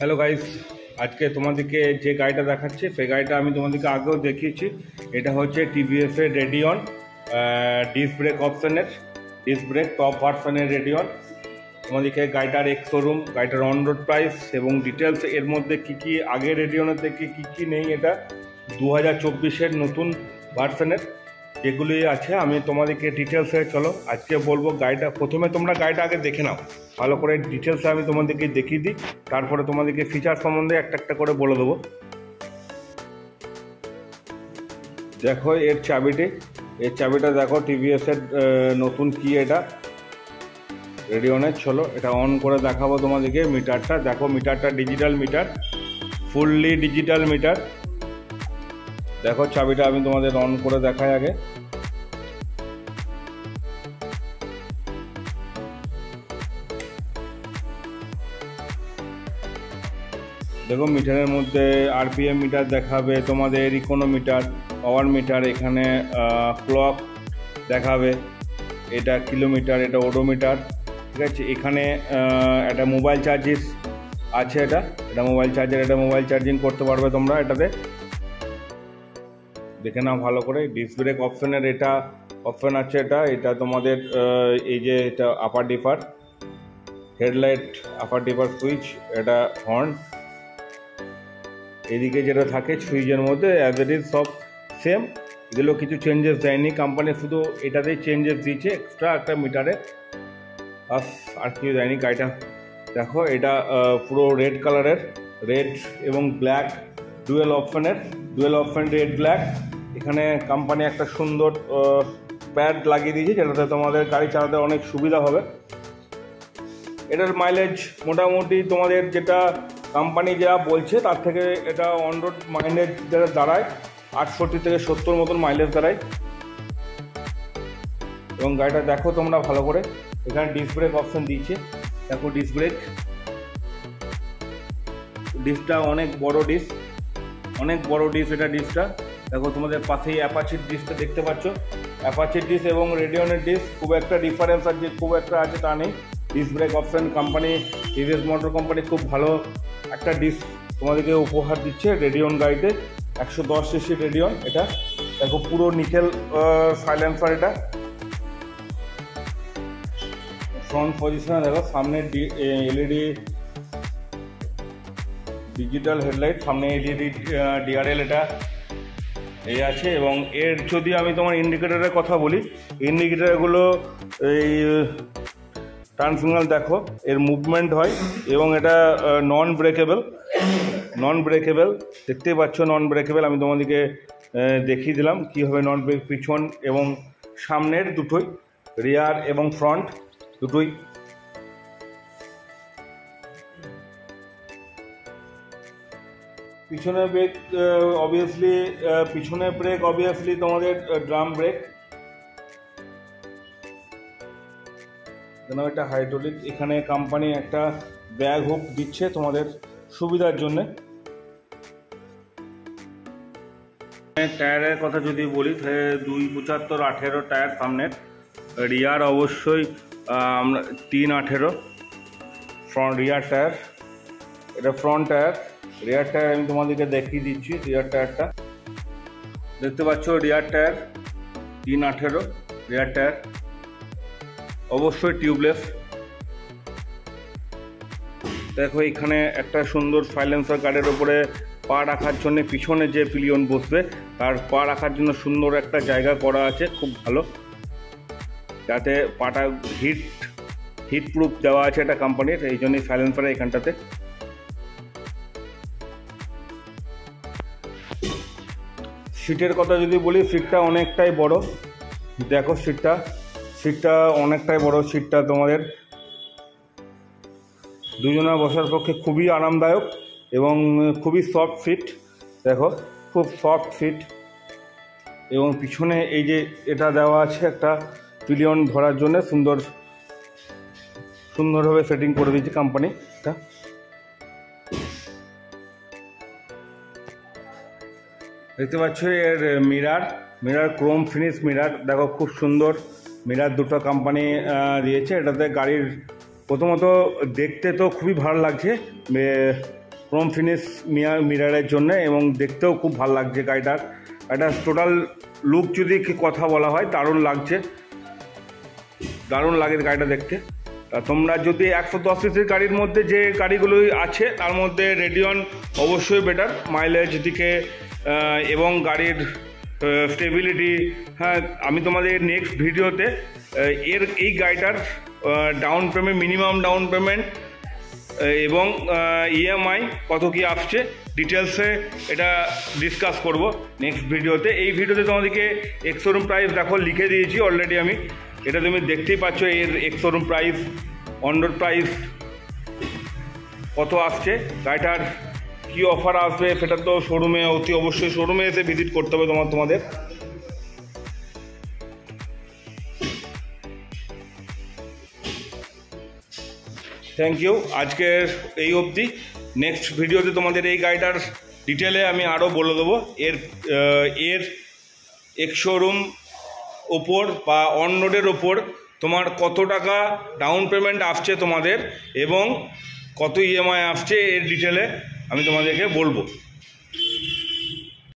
Hello guys, আজকে তোমাদেরকে যে গাড়িটা দেখাচ্ছি সেই গাড়িটা আমি তোমাদেরকে আগেও দেখিয়েছি। এটা হচ্ছে টিভিএস এর রেডিয়ন ডিস্ক ব্রেক অপশনের, ডিস্ক ব্রেক টপ ভার্সনের রেডিয়ন। তোমাদেরকে গাড়িটার এক্স শোরুম, গাড়িটার অন রোড প্রাইস এবং ডিটেলস, এর মধ্যে কী কী আগের রেডিয়নের থেকে কী কী নেই, এটা 2024-এর নতুন ভার্সনের যেগুলি আছে আমি তোমাদেরকে ডিটেলসে চলো আজকে বলবো। গাড়িটা প্রথমে তোমরা গাড়িটা আগে দেখে নাও ভালো করে, ডিটেলসে আমি তোমাদেরকে দেখিয়ে দিই, তারপরে তোমাদেরকে ফিচার সম্বন্ধে একটা একটা করে বলে দেবো। দেখো এর চাবিটা দেখো, টিভিএসের নতুন কি এটা রেডিয়নের। চলো এটা অন করে দেখাবো তোমাদেরকে। মিটারটা দেখো, মিটারটা digital meter, fully digital meter. দেখো চাবিটা আমি তোমাদের অন করে দেখাই আগে। দেখো মিটারের মধ্যে আরপিএম মিটার দেখাবে, তোমাদের ইকোনোমিটার, পাওয়ার মিটার, এখানে ক্লক দেখাবে, এটা কিলোমিটার, এটা ওডোমিটার, ঠিক আছে। এখানে একটা মোবাইল চার্জিস আছে, এটা মোবাইল চার্জার, এটা মোবাইল চার্জিং করতে পারবে তোমরা এটাতে। দেখে নাও ভালো করে। ডিস্ক ব্রেক অপশনের এটা অপশন আছে, এটা তোমাদের এই যে এটা আপার ডিপার হেডলাইট, আপার ডিপার সুইচ, এটা হর্ন। এদিকে যেটা থাকে সুইচের মধ্যে অ্যাজ ইট ইজ সব সেম, এগুলো কিছু চেঞ্জেস দেয়নি কোম্পানি, শুধু এটাতেই চেঞ্জেস দিয়েছে এক্সট্রা একটা মিটারে, আর কিছু দেয়নি। গাড়িটা দেখো, এটা পুরো রেড কালারের, রেড এবং black dual option red black. এখানে কোম্পানি একটা সুন্দর প্যাড লাগিয়ে দিয়েছে, যেটাতে তোমাদের গাড়ি চালাতে অনেক সুবিধা হবে। এটার মাইলেজ মোটামুটি তোমাদের যেটা কোম্পানি যা বলছে তার থেকে এটা অন রোড মাইলেজ যেটা দাঁড়ায় 68 থেকে 70 মতন মাইলেজ দাঁড়ায়। এবং গাড়িটা দেখো তোমরা ভালো করে, এখানে ডিস্ক ব্রেক অপশন দিয়েছে। দেখো ডিস্কটা অনেক বড় ডিস্ক, এটা ডিস্কটা দেখো। তোমাদের পাশেই অ্যাপাচির ডিস্কটা দেখতে পাচ্ছ, অ্যাপাচির ডিস্ক এবং রেডিয়নের ডিস্ক খুব একটা ডিফারেন্স আছে, খুব একটা আছে তা নেই। Disc brake option company, TVS motor company খুব ভালো একটা ডিস্ক তোমাদেরকে উপহার দিচ্ছে রেডিয়ন গাড়িতে। 110 সিসি রেডিয়ন এটা। দেখো পুরো নিকেল সাইলেন্সার, এটা ফ্রন্ট পজিশনে দেখো, সামনে এলইডি ডিজিটাল হেডলাইট, সামনে এলইডি ডিআরএল এটা এই আছে। এবং এর যদি আমি তোমার ইন্ডিকেটারের কথা বলি, ইন্ডিকেটারগুলো এই টার্ন সিগন্যাল দেখো, এর মুভমেন্ট হয় এবং এটা নন ব্রেকেবল দেখতেই পাচ্ছ, নন ব্রেকেবল। আমি তোমাদেরকে দেখিয়ে দিলাম কীভাবে নন ব্রেক, পিছন এবং সামনের দুটোই, রিয়ার এবং ফ্রন্ট দুটোই। পিছনের ব্রেক অবভিয়াসলি তোমাদের ড্রাম ব্রেক, এটা হাইড্রোলিক। এখানে কোম্পানি একটা ব্যাগ হুক দিচ্ছে তোমাদের সুবিধার জন্য। টায়ারের কথা যদি বলি, 275/18 টায়ার সামনের, রিয়ার অবশ্যই আমরা 3/18 ফ্রন্ট রিয়ার টায়ার, এটা ফ্রন্ট টায়ার। রিয়ার টায়ার আমি তোমাদেরকে দেখিয়ে দিচ্ছি, রিয়ার টায়ারটা দেখতে পাচ্ছ, রিয়ার টায়ার 3/18 রিয়ার টায়ার, অবশ্যই টিউবলেস। দেখো এখানে একটা সুন্দর সাইলেন্সার, গার্ডের ওপরে পা রাখার জন্য, পিছনে যে পিলিয়ন বসবে তার পা রাখার জন্য সুন্দর একটা জায়গা করা আছে, খুব ভালো, যাতে পাটা হিট প্রুফ দেওয়া আছে এটা কোম্পানির, এই জন্যই সাইলেন্সার এখানটাতে। সিটের কথা যদি বলি, সিটটা অনেকটাই বড়, দেখো সিটটা অনেকটাই বড়। সিটটা তোমাদের দুজনের বসার পক্ষে খুবই আরামদায়ক এবং খুবই সফট সিট, দেখো খুব সফট সিট। এবং পিছনে এই যে এটা দেওয়া আছে একটা পিলিয়ন ধরার জন্য, সুন্দরভাবে সেটিং করে দিয়েছে কোম্পানি। এটা দেখতে পাচ্ছ, এর মিরার ক্রোম ফিনিশ মিরার, দেখো খুব সুন্দর মিরার দুটো কোম্পানি দিয়েছে। এটাতে গাড়ির প্রথমত দেখতে তো খুবই ভালো লাগছে, ক্রোম ফিনিশ মিরারের জন্য, এবং দেখতেও খুব ভালো লাগছে গাড়িটার। এটা টোটাল লুক যদি কথা বলা হয় দারুণ লাগছে, দারুণ লাগে গাড়িটা দেখতে। তা তোমরা যদি 110 সিসির গাড়ির মধ্যে যে গাড়িগুলো আছে তার মধ্যে রেডিয়ন অবশ্যই বেটার মাইলেজ দিকে এবং গাড়ির স্টেবিলিটি। হ্যাঁ, আমি তোমাদের নেক্সট ভিডিওতে এই গাড়িটার down payment, minimum down payment এবং ইএমআই কত কি আসছে ডিটেলসে এটা ডিসকাস করব নেক্সট ভিডিওতে। এই ভিডিওতে তোমাদেরকে এক্স শোরুম প্রাইস দেখো লিখে দিয়েছি অলরেডি আমি, এটা তুমি দেখতেই পাচ্ছ এর ex showroom price, on road price কত আসছে, গাড়িটার কী অফার আসবে সেটা তো শোরুমে অতি অবশ্যই শোরুমে এসে ভিজিট করতে হবে তোমাদের। থ্যাংক ইউ, আজকের এই অবধি। নেক্সট ভিডিওতে তোমাদের এই গাড়িটার ডিটেলে আমি আরও বলে দেবো এর এক্স শোরুম ওপর বা অন রোডের ওপর তোমার কত টাকা ডাউন পেমেন্ট আসছে তোমাদের এবং কত ইএমআই আসছে এর ডিটেলে আমি তোমাদেরকে বলবো।